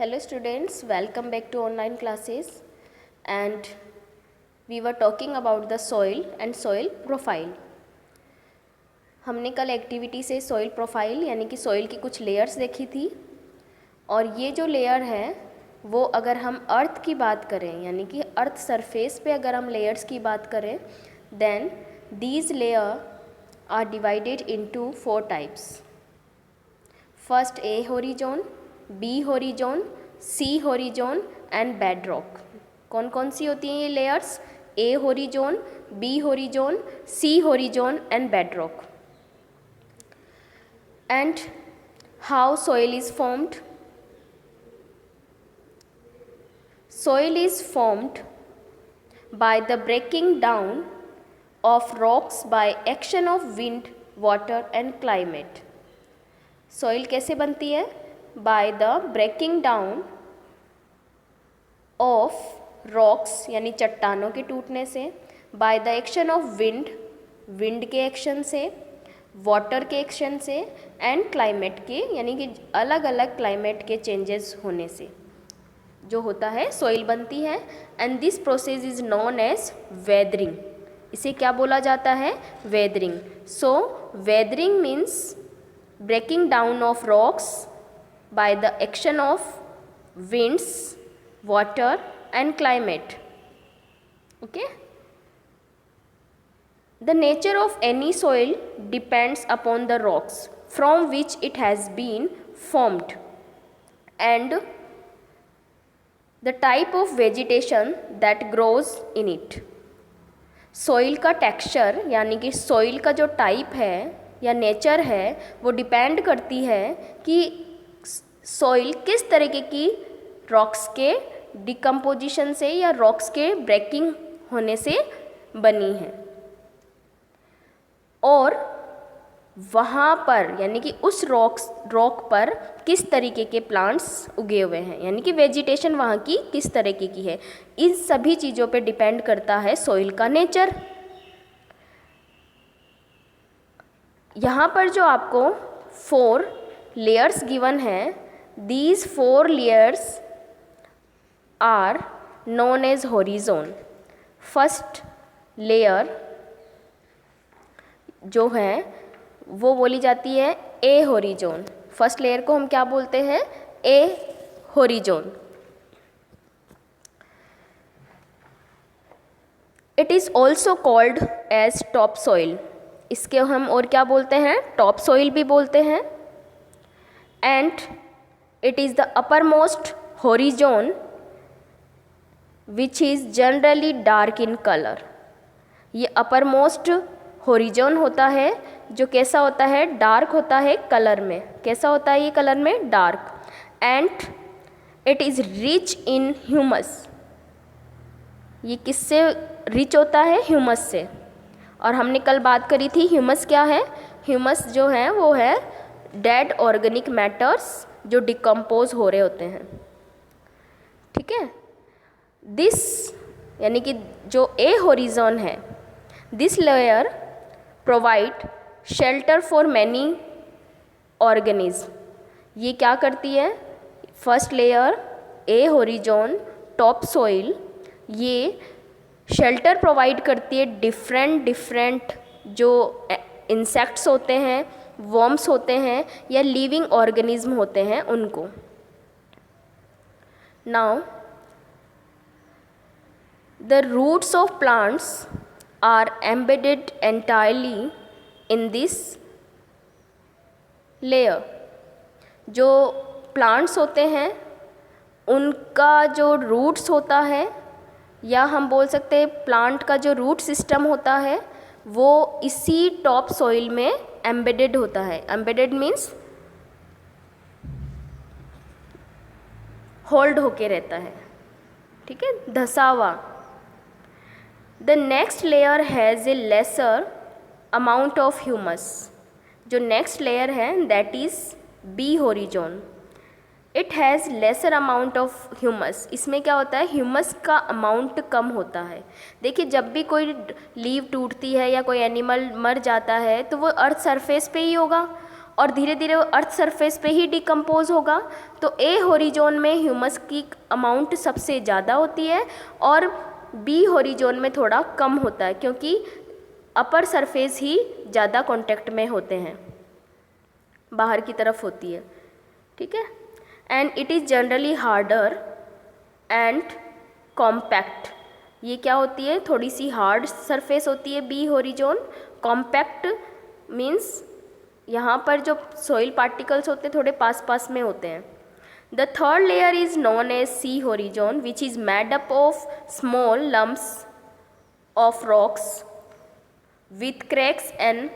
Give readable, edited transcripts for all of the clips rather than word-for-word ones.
Hello students, welcome back to online classes, and we were talking about the soil and soil profile. हमने कल activity से soil profile यानी कि soil की कुछ लेयर्स देखी थी, और ये जो लेयर है वो अगर हम अर्थ की बात करें यानी कि अर्थ सरफेस पे अगर हम लेयर्स की बात करें, then these layer are divided into 4 types. First A horizon, B horizon, C horizon and bedrock. कौन कौन सी होती हैं ये layers? A horizon, B horizon, C horizon and bedrock. And how soil is formed? Soil is formed by the breaking down of rocks by action of wind, water and climate. Soil कैसे बनती है? By the breaking down of rocks यानी चट्टानों के टूटने से, by the action of wind, wind के action से, वाटर के एक्शन से एंड क्लाइमेट के यानी कि अलग अलग क्लाइमेट के चेंजेस होने से जो होता है सॉइल बनती है. And this process is known as weathering. इसे क्या बोला जाता है? Weathering. So weathering means breaking down of rocks by the action of winds, water and climate. Okay. The nature of any soil depends upon the rocks from which it has been formed and the type of vegetation that grows in it. Soil का texture यानी कि soil का जो type है या nature है वो depend करती है कि सॉइल किस तरीके की रॉक्स के डिकम्पोजिशन से या रॉक्स के ब्रेकिंग होने से बनी है, और वहाँ पर यानी कि उस रॉक पर किस तरीके के प्लांट्स उगे हुए हैं यानी कि वेजिटेशन वहाँ की किस तरीके की है. इन सभी चीज़ों पे डिपेंड करता है सॉइल का नेचर. यहाँ पर जो आपको 4 लेयर्स गिवन है, these 4 layers are known as horizon. First layer जो है वो बोली जाती है ए होरिजोन. फर्स्ट लेयर को हम क्या बोलते हैं? A horizon. It is also called as top soil. इसके हम और क्या बोलते हैं? टॉप सॉइल भी बोलते हैं. And it is the uppermost horizon which is generally dark in color. ये uppermost horizon होता है जो कैसा होता है? डार्क होता है कलर में. कैसा होता है ये कलर में? Dark. And it is rich in humus. ये किससे रिच होता है? ह्यूमस से. और हमने कल बात करी थी ह्यूमस क्या है? ह्यूमस जो है वो है डेड ऑर्गेनिक मैटर्स जो डिकम्पोज हो रहे होते हैं. ठीक है. दिस यानी कि जो ए होरिजोन है, this layer provide shelter for many organism. ये क्या करती है? First layer A horizon top soil ये शेल्टर प्रोवाइड करती है डिफरेंट जो इंसेक्ट्स होते हैं, वर्म्स होते हैं या लिविंग ऑर्गेनिज्म होते हैं उनको. Now the roots of plants are embedded entirely in this layer. जो प्लांट्स होते हैं उनका जो रूट्स होता है या हम बोल सकते हैं प्लांट का जो रूट सिस्टम होता है वो इसी टॉप सॉइल में एम्बेडेड होता है. एम्बेडेड मीन्स होल्ड होके रहता है. ठीक है, धसा हुआ. The next layer has a lesser amount of humus. जो नेक्स्ट लेयर है that is B horizon. It has lesser amount of humus. इसमें क्या होता है? ह्यूमस का अमाउंट कम होता है. देखिए जब भी कोई लीव टूटती है या कोई एनिमल मर जाता है तो वो अर्थ सरफेस पे ही होगा, और धीरे धीरे अर्थ सरफेस पे ही डिकम्पोज होगा। तो ए होरिजोन में ह्यूमस की अमाउंट सबसे ज़्यादा होती है और बी होरिजोन में थोड़ा कम होता है, क्योंकि अपर सरफेस ही ज़्यादा कांटेक्ट में होते हैं, बाहर की तरफ होती है, ठीक है। And it is generally harder and compact. ये क्या होती है, थोड़ी सी हार्ड सरफेस होती है बी होरिजोन। कॉम्पैक्ट मीन्स यहाँ पर जो सॉइल पार्टिकल्स होते हैं थोड़े पास पास में होते हैं। The third layer is known as C horizon which is made up of small lumps of rocks with cracks and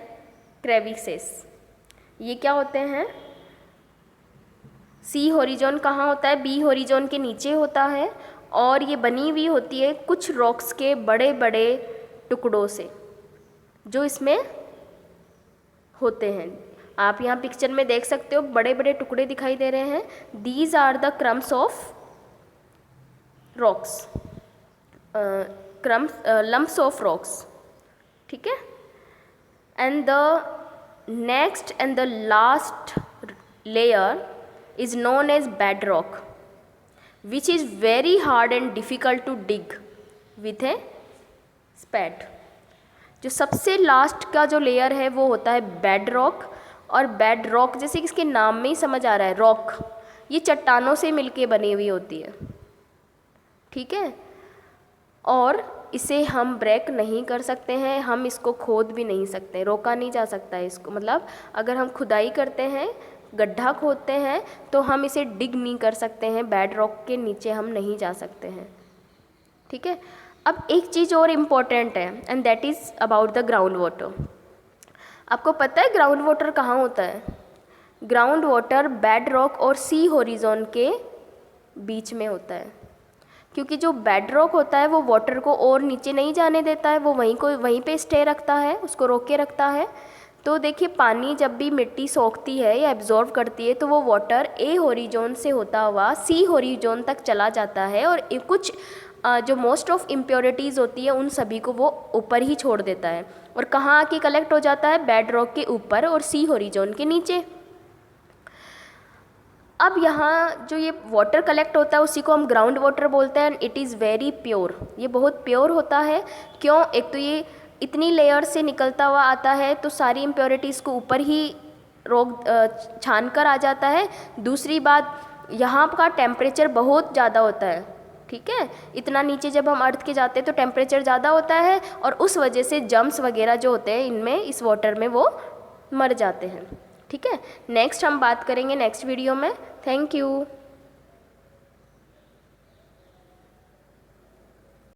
crevices. ये क्या होते हैं, सी होरिजोन कहाँ होता है, बी होरिजोन के नीचे होता है और ये बनी हुई होती है कुछ रॉक्स के बड़े बड़े टुकड़ों से जो इसमें होते हैं। आप यहाँ पिक्चर में देख सकते हो बड़े बड़े टुकड़े दिखाई दे रहे हैं। These are the crumbs of rocks, lumps of rocks, ठीक है। And the next and the last layer is known as bedrock which is very hard and difficult to dig with a spade। जो सबसे last का जो layer है वो होता है बेड रॉक। और बेड रॉक जैसे कि इसके नाम में ही समझ आ रहा है, रॉक ये चट्टानों से मिलके बनी हुई होती है, ठीक है। और इसे हम ब्रेक नहीं कर सकते हैं, हम इसको खोद भी नहीं सकते, रोका नहीं जा सकता है इसको। मतलब अगर हम खुदाई करते हैं, गड्ढा खोदते हैं, तो हम इसे डिग नहीं कर सकते हैं, बेड रॉक के नीचे हम नहीं जा सकते हैं, ठीक है। अब एक चीज़ और इम्पॉर्टेंट है and that is about the ground water. आपको पता है ग्राउंड वाटर कहाँ होता है? ग्राउंड वाटर बेड रॉक और सी होरिजोन के बीच में होता है, क्योंकि जो बेड रॉक होता है वो वाटर को और नीचे नहीं जाने देता है, वो वहीं पे स्टे रखता है, उसको रोक के रखता है। तो देखिए पानी जब भी मिट्टी सोखती है या एब्जॉर्व करती है तो वो वाटर ए होरिजोन से होता हुआ सी होरिजोन तक चला जाता है और कुछ जो मोस्ट ऑफ इम्प्योरिटीज़ होती है उन सभी को वो ऊपर ही छोड़ देता है। और कहाँ आके कलेक्ट हो जाता है? बेड रॉक के ऊपर और सी होरिजोन के नीचे। अब यहाँ जो ये वाटर कलेक्ट होता है उसी को हम ग्राउंड वाटर बोलते हैं and it is very pure. ये बहुत प्योर होता है। क्यों? एक तो ये इतनी लेयर से निकलता हुआ आता है तो सारी इम्प्योरिटीज़ को ऊपर ही छान कर आ जाता है। दूसरी बात, यहाँ का टेम्परेचर बहुत ज़्यादा होता है, ठीक है। इतना नीचे जब हम अर्थ के जाते हैं तो टेम्परेचर ज़्यादा होता है और उस वजह से जम्स वगैरह जो होते हैं इनमें, इस वाटर में वो मर जाते हैं, ठीक है। नेक्स्ट हम बात करेंगे नेक्स्ट वीडियो में। Thank you.